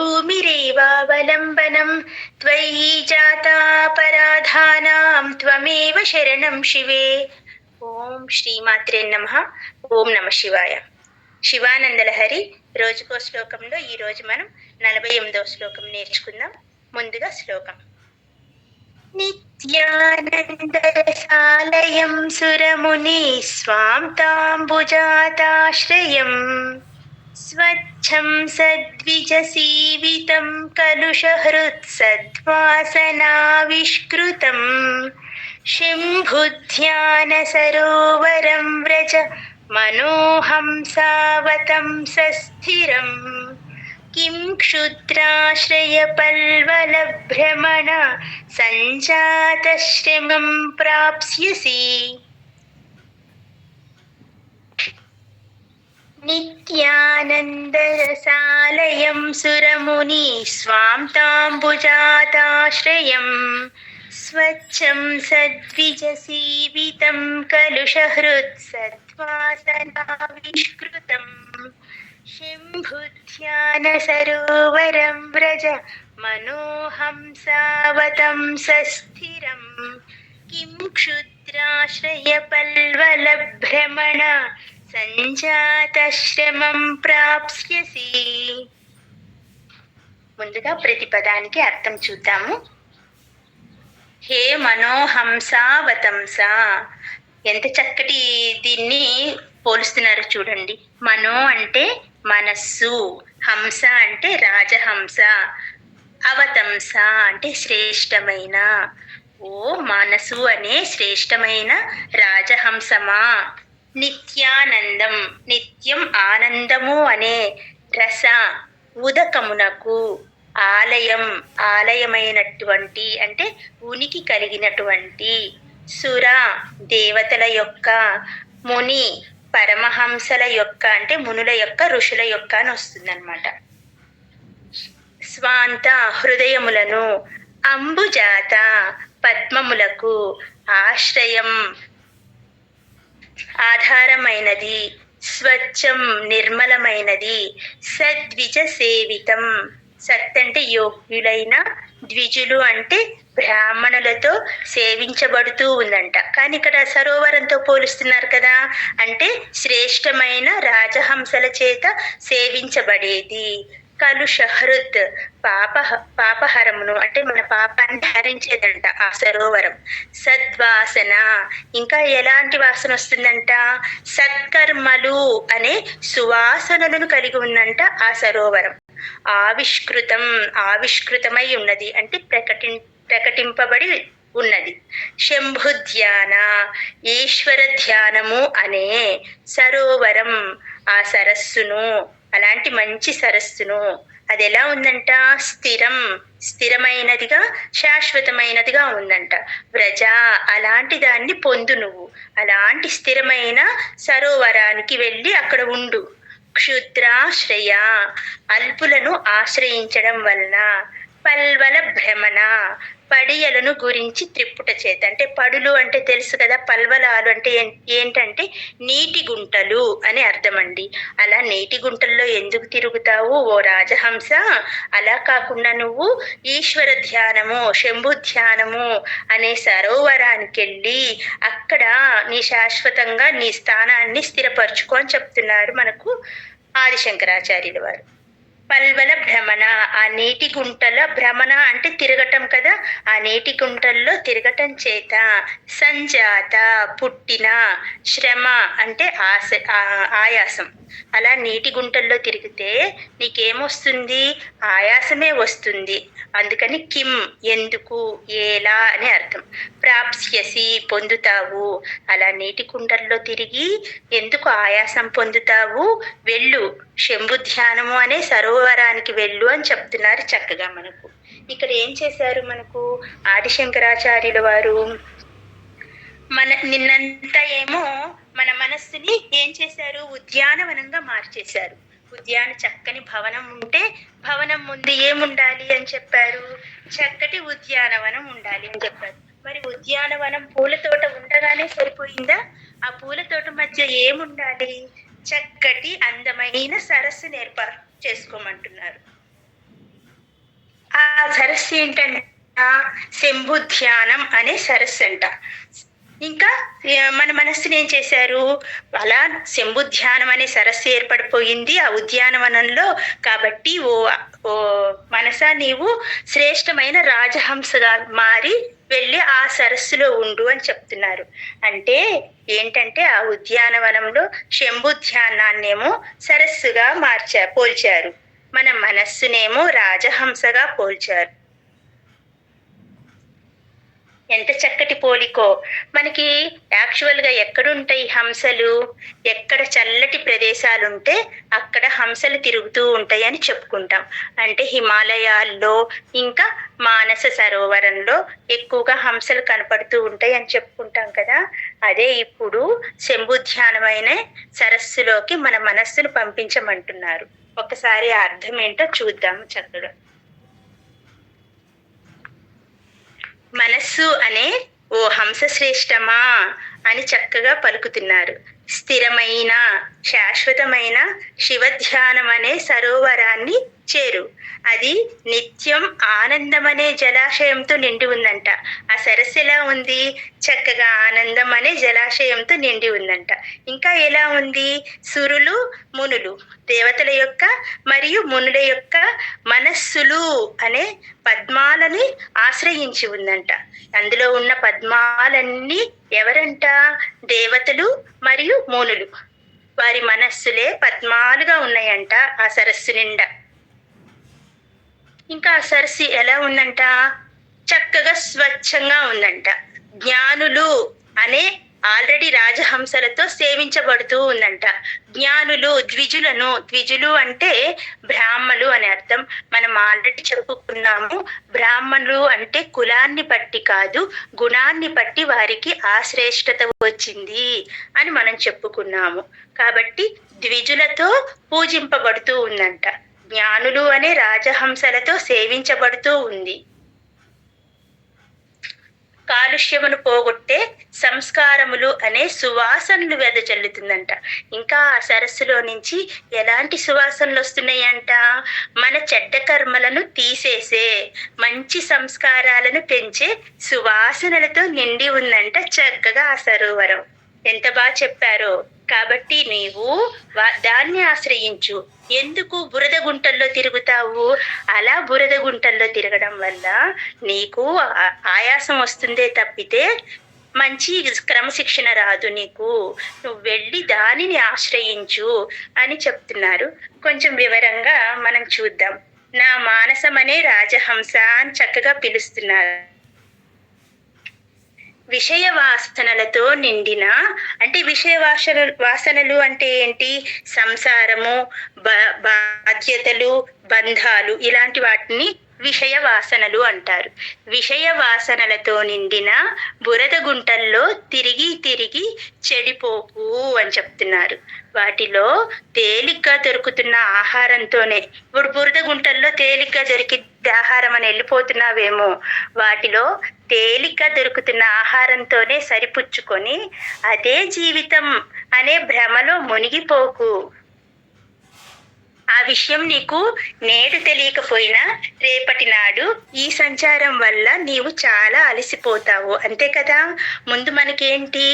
భూమిరేవావలంబనం త్వయి జాతాపరాధానాం త్వమేవ శరణం శివే. ఓం శ్రీమాత్రే నమః. ఓం నమ శివాయ. శివానందలహరి రోజుకో శ్లోకంలో ఈరోజు మనం 48వ శ్లోకం నేర్చుకుందాం. ముందుగా శ్లోకం. నిత్యానందరసాలయం సురముని స్వాం తాంబుజాతాశ్రయం స్వచ్ఛం సద్విజసీవితం కలుషహృత్ సద్వాసనావిష్కృతం శంభుధ్యాన సరోవరం వ్రజ మనోహంసావతం సస్థిరం కిం క్షుద్రాశ్రయపల్వలభ్రమణ సంజాతశ్రమం ప్రాప్స్యసి. నిత్యానందరసాలయం సురముని స్వాం తాంబుజాతాశ్రయం స్వచ్ఛం సద్విజసీవితం కలుషహృత్ సద్వాసనావిష్కృతం శంభుధ్యాన సరోవరం వ్రజ మనోహంసావతం సస్థిరం కిం క్షుద్రాశ్రయపల్వలభ్రమణ సంజాతశ్రమం ప్రాప్స్యసి. ముందుగా ప్రతి పదానికి అర్థం చూద్దాము. హే మనోహంసావతంస, ఎంత చక్కటి దీన్ని పోలుస్తున్నారు చూడండి. మనో అంటే మనస్సు, హంస అంటే రాజహంస, అవతంస అంటే శ్రేష్టమైన. ఓ మనసు అనే శ్రేష్టమైన రాజహంసమా, నిత్యానందం నిత్యం ఆనందము అనే రస ఉదకమునకు, ఆలయం ఆలయమైనటువంటి అంటే ఉనికి కలిగినటువంటి, సుర దేవతల యొక్క, ముని పరమహంసల యొక్క అంటే మునుల యొక్క ఋషుల యొక్క అని వస్తుందన్నమాట. స్వాంత హృదయములను, అంబుజాత పద్మములకు, ఆశ్రయం ఆధారమైనది, స్వచ్ఛం నిర్మలమైనది, సద్విజ సేవితం సత్ అంటే యోగ్యులైన, ద్విజులు అంటే బ్రాహ్మణులతో సేవించబడుతూ ఉందంట. కానీ ఇక్కడ సరోవరంతో పోలుస్తున్నారు కదా, అంటే శ్రేష్టమైన రాజహంసల చేత సేవించబడేది. కలుషహృత్ పాపహరమును అంటే మన పాపాన్ని హరించేదంట ఆ సరోవరం. సద్వాసన ఇంకా ఎలాంటి వాసన వస్తుందంట, సత్కర్మలు అనే సువాసనలను కలిగి ఉందంట ఆ సరోవరం. ఆవిష్కృతం ఆవిష్కృతమై ఉన్నది అంటే ప్రకటింపబడి ఉన్నది. శంభుధ్యాన ఈశ్వర ధ్యానము అనే సరోవరం, ఆ సరస్సును, అలాంటి మంచి సరస్సును. అది ఎలా ఉందంట, స్థిరమైనదిగా శాశ్వతమైనదిగా ఉందంట. వ్రజ అలాంటి దాన్ని పొందు నువ్వు, అలాంటి స్థిరమైన సరోవరానికి వెళ్ళి అక్కడ ఉండు. క్షుద్రాశ్రయ అల్పులను ఆశ్రయించడం వలన, పల్వల భ్రమణ పడియలను గురించి త్రిప్పుట చేత. అంటే పడులు అంటే తెలుసు కదా, పల్వలాలు అంటే ఏంటంటే నీటి గుంటలు అని అర్థం అండి. అలా నీటి గుంటల్లో ఎందుకు తిరుగుతావు ఓ రాజహంస? అలా కాకుండా నువ్వు ఈశ్వర ధ్యానము, శంభు ధ్యానము అనే సరోవరానికి వెళ్ళి అక్కడ నీ శాశ్వతంగా నీ స్థానాన్ని స్థిరపరచుకో అని చెప్తున్నారు మనకు ఆదిశంకరాచార్యుల వారు. పల్వల భ్రమణ ఆ నీటి గుంటల, భ్రమణ అంటే తిరగటం కదా, ఆ నీటి గుంటల్లో తిరగటం చేత, సంజాత పుట్టిన, శ్రమ అంటే ఆయాసం. అలా నీటి గుంటల్లో తిరిగితే నీకేమొస్తుంది, ఆయాసమే వస్తుంది. అందుకని కిం ఎందుకు, ఎలా అని అర్థం. ప్రాప్స్యసి పొందుతావు. అలా నీటి గుంటల్లో తిరిగి ఎందుకు ఆయాసం పొందుతావు, వెళ్ళు శంభు ధ్యానము అనే సరోవరానికి వెళ్ళు అని చెప్తున్నారు చక్కగా మనకు. ఇక్కడ ఏం చేశారు మనకు ఆదిశంకరాచార్యుల వారు, నిన్నంతా ఏమో మన మనస్సుని ఏం చేశారు, ఉద్యానవనంగా మార్చేశారు. ఉద్యాన చక్కని భవనం ఉంటే భవనం ముందు ఏముండాలి అని చెప్పారు, చక్కటి ఉద్యానవనం ఉండాలి అని చెప్పారు. మరి ఉద్యానవనం పూల తోట ఉండగానే సరిపోయిందా? ఆ పూల తోట మధ్య ఏముండాలి, చక్కటి అందమైన సరస్సును ఏర్పాటు చేసుకోమంటున్నారు. ఆ సరస్సు ఏంటంట, శంభుధ్యానం అనే సరస్సు అంట. ఇంకా మన మనస్సుని ఏం చేశారు, అలా శంభుధ్యానం అనే సరస్సు ఏర్పడిపోయింది ఆ ఉద్యానవనంలో. కాబట్టి ఓ ఓ మనసా, నీవు శ్రేష్టమైన రాజహంసగా మారి వెళ్ళి ఆ సరస్సులో ఉండు అని చెప్తున్నారు. అంటే ఏంటంటే ఆ ఉద్యానవనంలో శంభుధ్యానాన్నేమో సరస్సుగా పోల్చారు, మన మనస్సునేమో రాజహంసగా పోల్చారు. ఎంత చక్కటి పోలికో. మనకి యాక్చువల్గా ఎక్కడుంటాయి హంసలు, ఎక్కడ చల్లటి ప్రదేశాలుంటే అక్కడ హంసలు తిరుగుతూ ఉంటాయి అని చెప్పుకుంటాం. అంటే హిమాలయాల్లో ఇంకా మానస సరోవరంలో ఎక్కువగా హంసలు కనపడుతూ ఉంటాయి అని చెప్పుకుంటాం కదా. అదే ఇప్పుడు శంభుధ్యానమైన సరస్సులోకి మన మనస్సును పంపించమంటున్నారు. ఒకసారి ఆ అర్థం ఏంటో చూద్దాం చక్కగా. మనస్సు అనే ఓ హంస శ్రేష్టమా అని చక్కగా పలుకుతున్నారు. స్థిరమైన శాశ్వతమైన శివధ్యానం అనే సరోవరాన్ని చేరు. అది నిత్యం ఆనందమనే జలాశయంతో నిండి ఉందంట. ఆ సరస్సు ఎలా ఉంది, చక్కగా ఆనందం అనే జలాశయంతో నిండి ఉందంట. ఇంకా ఎలా ఉంది, సురులు మునులు, దేవతల యొక్క మరియు మునుల యొక్క మనస్సులు అనే పద్మాలని ఆశ్రయించి ఉందంట. అందులో ఉన్న పద్మాలన్నీ ఎవరంట, దేవతలు మరియు మునులు. వారి మనస్సులే పద్మాలుగా ఉన్నాయంట ఆ సరస్సు నిండా. ఇంకా ఆ సరస్సు ఎలా ఉందంట, చక్కగా స్వచ్ఛంగా ఉందంట. జ్ఞానులు అనే ఆల్రెడీ రాజహంసలతో సేవించబడుతూ ఉందంట. జ్ఞానులు, ద్విజులు అంటే బ్రాహ్మలు అని అర్థం. మనం ఆల్రెడీ చెప్పుకున్నాము, బ్రాహ్మణులు అంటే కులాన్ని బట్టి కాదు, గుణాన్ని బట్టి వారికి ఆ శ్రేష్టత వచ్చింది అని మనం చెప్పుకున్నాము. కాబట్టి ద్విజులతో పూజింపబడుతూ ఉందంట. జ్ఞానులు అనే రాజహంసలతో సేవించబడుతూ ఉంది. కాలుష్యమును పోగొట్టే సంస్కారములు అనే సువాసనలు వెదజల్లుతుందంట. ఇంకా ఆ సరస్సులో నుంచి ఎలాంటి సువాసనలు వస్తున్నాయంట, మన చెడ్డ కర్మలను తీసేసే, మంచి సంస్కారాలను పెంచే సువాసనలతో నిండి ఉందంట చక్కగా ఆ సరోవరం. ఎంత బాగా చెప్పారో. కాబట్టి నీవు దాన్ని ఆశ్రయించు. ఎందుకు బురద గుంటల్లో తిరుగుతావు? అలా బురద గుంటల్లో తిరగడం వల్ల నీకు ఆయాసం వస్తుందే తప్పితే మంచి క్రమశిక్షణ రాదు నీకు. నువ్వు వెళ్ళి దానిని ఆశ్రయించు అని చెప్తున్నారు. కొంచెం వివరంగా మనం చూద్దాం. నా మానసమనే రాజహంస అని చక్కగా పిలుస్తున్నారు. విషయ వాసనలతో నిండిన, అంటే విషయ వాసనలు అంటే ఏంటి, సంసారము, బాధ్యతలు, బంధాలు, ఇలాంటి వాటిని విషయ వాసనలు అంటారు. విషయ వాసనలతో నిండిన బురద గుంటల్లో తిరిగి తిరిగి చెడిపోకు అని చెప్తున్నారు. వాటిలో తేలిగ్గా దొరుకుతున్న ఆహారంతోనే, ఇప్పుడు బురద గుంటల్లో తేలిగ్గా దొరికి ఆహారం అని వెళ్ళిపోతున్నావేమో, వాటిలో తేలిగ్గా దొరుకుతున్న ఆహారంతోనే సరిపుచ్చుకొని అదే జీవితం అనే భ్రమలో మునిగిపోకు. ఆ విషయం నీకు నేడు తెలియకపోయినా రేపటి నాడు ఈ సంచారం వల్ల నీవు చాలా అలసిపోతావు, అంతే కదా. ముందు మనకేంటి,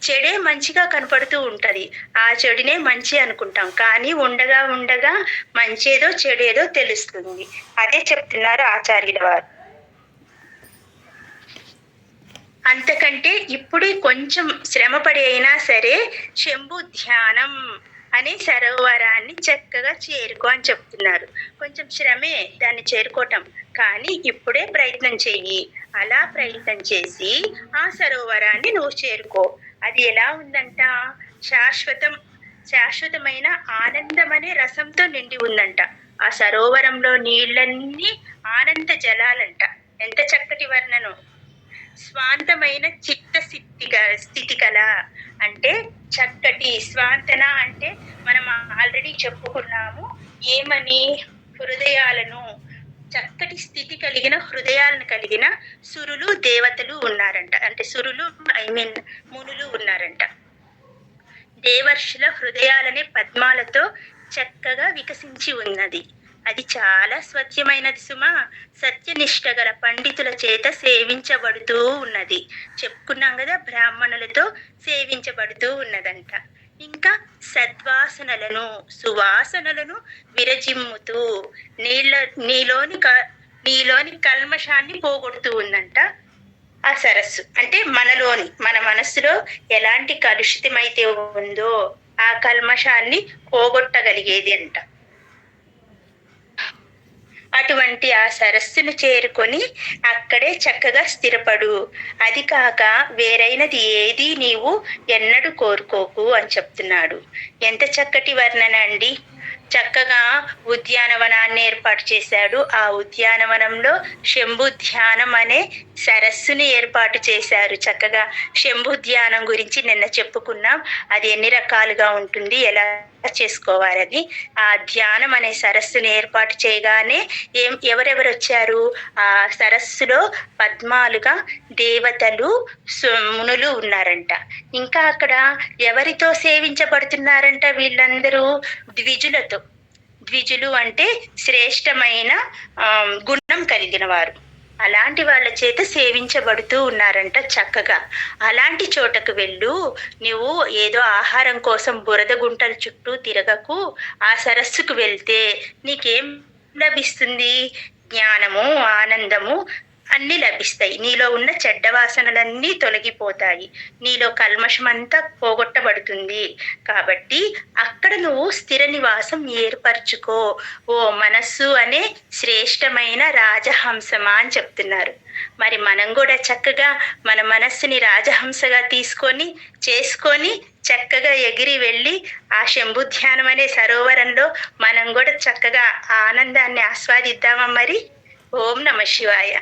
చెడే మంచిగా కనపడుతూ ఉంటది, ఆ చెడునే మంచి అనుకుంటాం. కానీ ఉండగా ఉండగా మంచేదో చెడేదో తెలుస్తుంది. అదే చెప్తున్నారు ఆచార్యుల వారు. అంతకంటే ఇప్పుడు కొంచెం శ్రమపడి అయినా సరే శంభు ధ్యానం అనే సరోవరాన్ని చక్కగా చేరుకో అని చెప్తున్నారు. కొంచెం శ్రమే దాన్ని చేరుకోవటం, కానీ ఇప్పుడే ప్రయత్నం చెయ్యి. అలా ప్రయత్నం చేసి ఆ సరోవరాన్ని నువ్వు చేరుకో. అది ఎలా ఉందంట, శాశ్వతమైన ఆనందమనే రసంతో నిండి ఉందంట. ఆ సరోవరంలో నీళ్ళన్నీ ఆనంద జలాలంట. ఎంత చక్కటి వర్ణను. స్వాంతమైన చిత్త స్థితి కల, అంటే చక్కటి స్వాంతన అంటే మనం ఆల్రెడీ చెప్పుకున్నాము ఏమని, హృదయాలను, చక్కటి స్థితి కలిగిన హృదయాలను కలిగిన సురులు దేవతలు ఉన్నారంట. అంటే సురులు మునులు ఉన్నారంట. దేవర్షుల హృదయాలనే పద్మాలతో చక్కగా వికసించి ఉన్నది. అది చాలా స్వచ్ఛమైనది సుమా. సత్యనిష్ట గల పండితుల చేత సేవించబడుతూ ఉన్నది. చెప్పుకున్నాం కదా, బ్రాహ్మణులతో సేవించబడుతూ ఉన్నదంట. ఇంకా సద్వాసనలను సువాసనలను విరజిమ్ముతూ నీళ్ళ నీలోని నీలోని కల్మషాన్ని పోగొడుతూ ఉందంట ఆ సరస్సు. అంటే మన మనస్సులో ఎలాంటి కలుషితమైతే ఉందో ఆ కల్మషాన్ని పోగొట్టగలిగేది అంట. అటువంటి ఆ సరస్సును చేరుకొని అక్కడే చక్కగా స్థిరపడు. అది కాక వేరైనది ఏది నీవు ఎన్నడూ కోరుకోకు అని చెప్తున్నాడు. ఎంత చక్కటి వర్ణన అండి. చక్కగా ఉద్యానవనాన్ని ఏర్పాటు చేశాడు. ఆ ఉద్యానవనంలో శంభుధ్యానం అనే సరస్సుని ఏర్పాటు చేశారు. చక్కగా శంభుధ్యానం గురించి నిన్న చెప్పుకున్నాం. అది ఎన్ని రకాలుగా ఉంటుంది, ఎలా చేసుకోవాలని. ఆ ధ్యానం అనే సరస్సుని ఏర్పాటు చేయగానే ఎవరెవరు వచ్చారు? ఆ సరస్సులో పద్మాలుగా దేవతలు మునులు ఉన్నారంట. ఇంకా అక్కడ ఎవరితో సేవించబడుతున్నారంట వీళ్ళందరూ? ద్విజులతో. ద్విజులు అంటే శ్రేష్టమైన గుణం కలిగిన వారు. అలాంటి వాళ్ళ చేత సేవించబడుతూ ఉన్నారంట చక్కగా. అలాంటి చోటకు వెళ్ళు. నువ్వు ఏదో ఆహారం కోసం బురద గుంటల చుట్టూ తిరగకు. ఆ సరస్సుకు వెళ్తే నీకేం లభిస్తుంది? జ్ఞానము, ఆనందము అన్ని లభిస్తాయి. నీలో ఉన్న చెడ్డ వాసనలన్నీ తొలగిపోతాయి. నీలో కల్మషమంతా పోగొట్టబడుతుంది. కాబట్టి అక్కడ నువ్వు స్థిర నివాసం ఏర్పరచుకో ఓ మనస్సు అనే శ్రేష్టమైన రాజహంసమా అని చెప్తున్నారు. మరి మనం కూడా చక్కగా మన మనస్సుని రాజహంసగా చేసుకొని చక్కగా ఎగిరి వెళ్ళి ఆ శంభుధ్యానం అనే సరోవరంలో మనం కూడా చక్కగా ఆనందాన్ని ఆస్వాదిద్దామా మరి. ఓం నమ శివాయ.